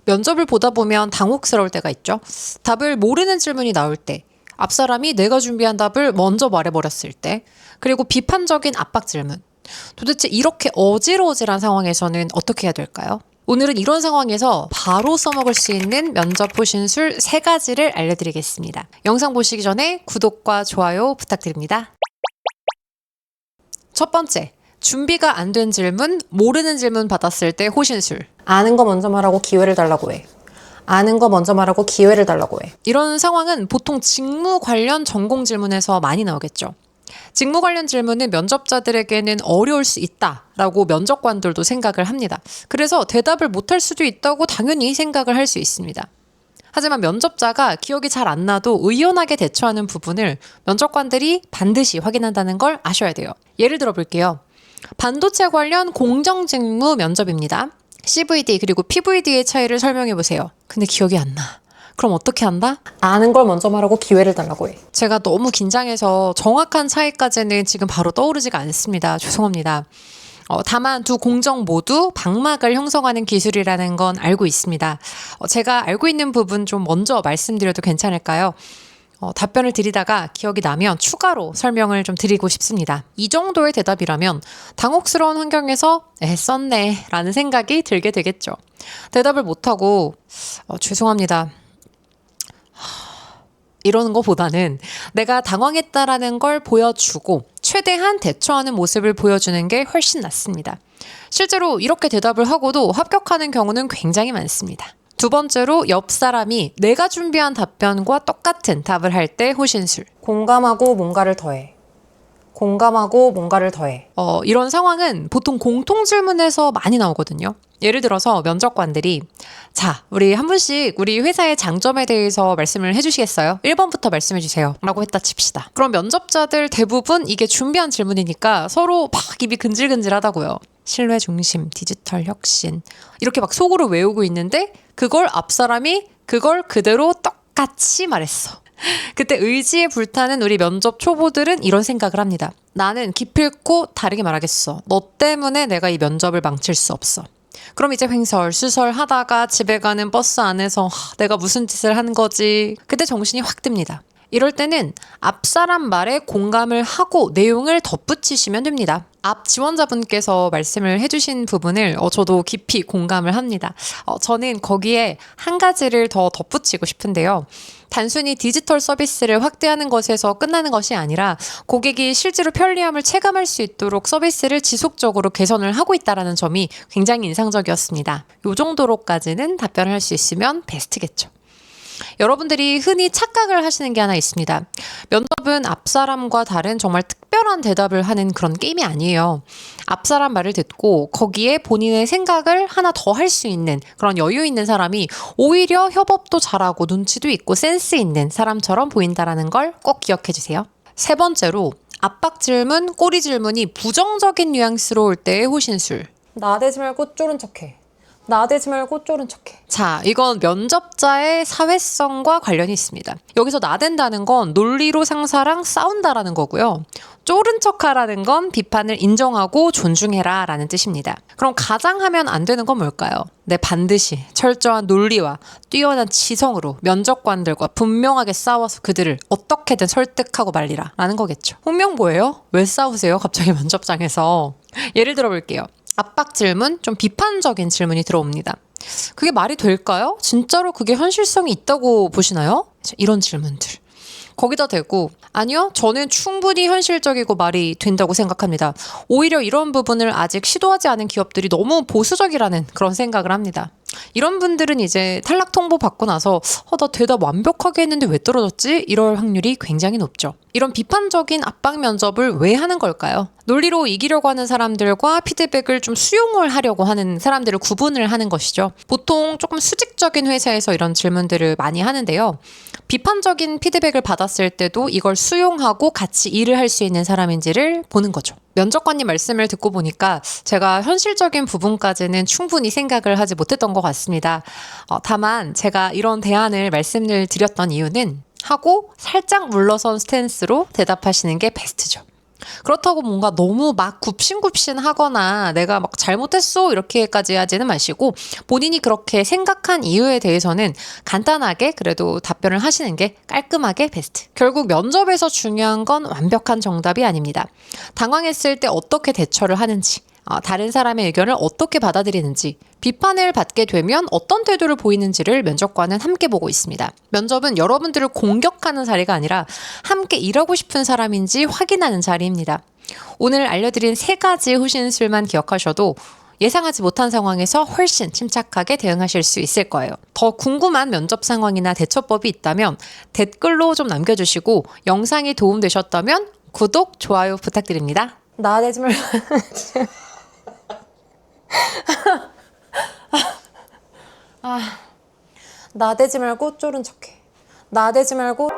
면접을 보다 보면 당혹스러울 때가 있죠. 답을 모르는 질문이 나올 때, 앞사람이 내가 준비한 답을 먼저 말해버렸을 때, 그리고 비판적인 압박 질문. 도대체 이렇게 어질어질한 상황에서는 어떻게 해야 될까요? 오늘은 이런 상황에서 바로 써먹을 수 있는 면접 호신술 3가지를 알려드리겠습니다. 영상 보시기 전에 구독과 좋아요 부탁드립니다. 첫 번째, 준비가 안 된 질문, 모르는 질문 받았을 때 호신술. 아는 거 먼저 말하고 기회를 달라고 해. 아는 거 먼저 말하고 기회를 달라고 해. 이런 상황은 보통 직무 관련 전공 질문에서 많이 나오겠죠. 직무 관련 질문은 면접자들에게는 어려울 수 있다라고 면접관들도 생각을 합니다. 그래서 대답을 못할 수도 있다고 당연히 생각을 할 수 있습니다. 하지만 면접자가 기억이 잘 안 나도 의연하게 대처하는 부분을 면접관들이 반드시 확인한다는 걸 아셔야 돼요. 예를 들어 볼게요. 반도체 관련 공정 직무 면접입니다. CVD 그리고 PVD의 차이를 설명해 보세요. 근데 기억이 안 나. 그럼 어떻게 한다? 아는 걸 먼저 말하고 기회를 달라고 해. 제가 너무 긴장해서 정확한 차이까지는 지금 바로 떠오르지가 않습니다. 죄송합니다. 다만 두 공정 모두 방막을 형성하는 기술이라는 건 알고 있습니다. 제가 알고 있는 부분 좀 먼저 말씀드려도 괜찮을까요? 답변을 드리다가 기억이 나면 추가로 설명을 좀 드리고 싶습니다. 이 정도의 대답이라면 당혹스러운 환경에서 썼네 라는 생각이 들게 되겠죠. 대답을 못하고 죄송합니다. 이러는 것보다는 내가 당황했다라는 걸 보여주고 최대한 대처하는 모습을 보여주는 게 훨씬 낫습니다. 실제로 이렇게 대답을 하고도 합격하는 경우는 굉장히 많습니다. 두 번째로 옆 사람이 내가 준비한 답변과 똑같은 답을 할 때 호신술. 공감하고 뭔가를 더해. 공감하고 뭔가를 더해. 이런 상황은 보통 공통 질문에서 많이 나오거든요. 예를 들어서 면접관들이 자, 우리 한 분씩 우리 회사의 장점에 대해서 말씀을 해주시겠어요? 1번부터 말씀해 주세요. 라고 했다 칩시다. 그럼 면접자들 대부분 이게 준비한 질문이니까 서로 막 입이 근질근질하다고요. 신뢰 중심, 디지털 혁신 이렇게 막 속으로 외우고 있는데 그걸 앞사람이 그걸 그대로 똑같이 말했어. 그때 의지에 불타는 우리 면접 초보들은 이런 생각을 합니다. 나는 기필코 다르게 말하겠어. 너 때문에 내가 이 면접을 망칠 수 없어. 그럼 이제 횡설수설 하다가 집에 가는 버스 안에서 내가 무슨 짓을 한 거지. 그때 정신이 확 듭니다. 이럴 때는 앞사람 말에 공감을 하고 내용을 덧붙이시면 됩니다. 앞 지원자분께서 말씀을 해주신 부분을 저도 깊이 공감을 합니다. 저는 거기에 한 가지를 더 덧붙이고 싶은데요. 단순히 디지털 서비스를 확대하는 것에서 끝나는 것이 아니라 고객이 실제로 편리함을 체감할 수 있도록 서비스를 지속적으로 개선을 하고 있다는 점이 굉장히 인상적이었습니다. 이 정도로까지는 답변을 할 수 있으면 베스트겠죠. 여러분들이 흔히 착각을 하시는 게 하나 있습니다. 면접은 앞사람과 다른 정말 특별한 대답을 하는 그런 게임이 아니에요. 앞사람 말을 듣고 거기에 본인의 생각을 하나 더 할 수 있는 그런 여유 있는 사람이 오히려 협업도 잘하고 눈치도 있고 센스 있는 사람처럼 보인다는 걸 꼭 기억해 주세요. 세 번째로 압박 질문, 꼬리 질문이 부정적인 뉘앙스로 올 때의 호신술. 나대지 말고 쫄은 척해. 나대지 말고 쫄은 척해. 자, 이건 면접자의 사회성과 관련이 있습니다. 여기서 나댄다는 건 논리로 상사랑 싸운다라는 거고요. 쫄은 척하라는 건 비판을 인정하고 존중해라 라는 뜻입니다. 그럼 가장 하면 안 되는 건 뭘까요? 반드시 철저한 논리와 뛰어난 지성으로 면접관들과 분명하게 싸워서 그들을 어떻게든 설득하고 말리라 라는 거겠죠. 홍명보예요? 왜 싸우세요? 갑자기 면접장에서. 예를 들어 볼게요. 압박 질문, 좀 비판적인 질문이 들어옵니다. 그게 말이 될까요? 진짜로 그게 현실성이 있다고 보시나요? 이런 질문들. 거기다 대고 아니요, 저는 충분히 현실적이고 말이 된다고 생각합니다. 오히려 이런 부분을 아직 시도하지 않은 기업들이 너무 보수적이라는 그런 생각을 합니다. 이런 분들은 이제 탈락 통보 받고 나서 나 대답 완벽하게 했는데 왜 떨어졌지? 이럴 확률이 굉장히 높죠. 이런 비판적인 압박 면접을 왜 하는 걸까요? 논리로 이기려고 하는 사람들과 피드백을 좀 수용을 하려고 하는 사람들을 구분을 하는 것이죠. 보통 조금 수직적인 회사에서 이런 질문들을 많이 하는데요. 비판적인 피드백을 받았을 때도 이걸 수용하고 같이 일을 할 수 있는 사람인지를 보는 거죠. 면접관님 말씀을 듣고 보니까 제가 현실적인 부분까지는 충분히 생각을 하지 못했던 것 같습니다. 다만 제가 이런 대안을 말씀을 드렸던 이유는 하고 살짝 물러선 스탠스로 대답하시는 게 베스트죠. 그렇다고 뭔가 너무 막 굽신굽신하거나 내가 막 잘못했어 이렇게까지 하지는 마시고 본인이 그렇게 생각한 이유에 대해서는 간단하게 그래도 답변을 하시는 게 깔끔하게 베스트. 결국 면접에서 중요한 건 완벽한 정답이 아닙니다. 당황했을 때 어떻게 대처를 하는지, 다른 사람의 의견을 어떻게 받아들이는지, 비판을 받게 되면 어떤 태도를 보이는지를 면접관은 함께 보고 있습니다. 면접은 여러분들을 공격하는 자리가 아니라 함께 일하고 싶은 사람인지 확인하는 자리입니다. 오늘 알려드린 3가지 호신술만 기억하셔도 예상하지 못한 상황에서 훨씬 침착하게 대응하실 수 있을 거예요. 더 궁금한 면접 상황이나 대처법이 있다면 댓글로 좀 남겨주시고 영상이 도움되셨다면 구독, 좋아요 부탁드립니다. 나대지 말고. 나대지 말고 쫄은 척해. 나대지 말고